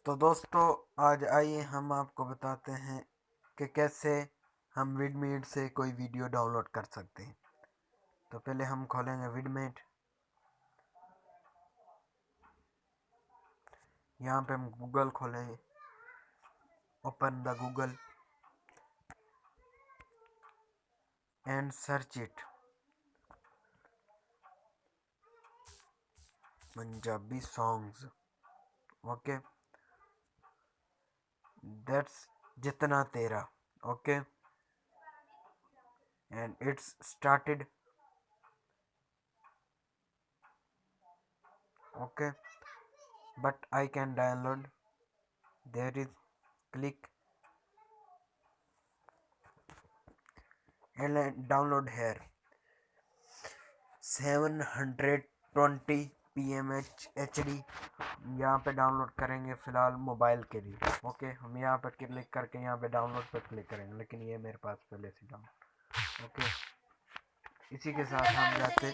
तो दोस्तों, आज आइए हम आपको बताते हैं कि कैसे हम विडमेट से कोई वीडियो डाउनलोड कर सकते हैं। तो पहले हम खोलेंगे विडमेट। यहाँ पे हम गूगल खोलेंगे, open the Google and search it Punjabi songs. Okay, that's जितना तेरा। Okay, and it's started. Okay, but I can download. There is click and download here. 720 pmh HD यहाँ पे डाउनलोड करेंगे फिलहाल मोबाइल के लिए। ओके, हम यहाँ पर क्लिक करके यहाँ पे डाउनलोड पर क्लिक करेंगे, लेकिन ये मेरे पास पहले से डाउनलोड। ओके, इसी के साथ हम जाते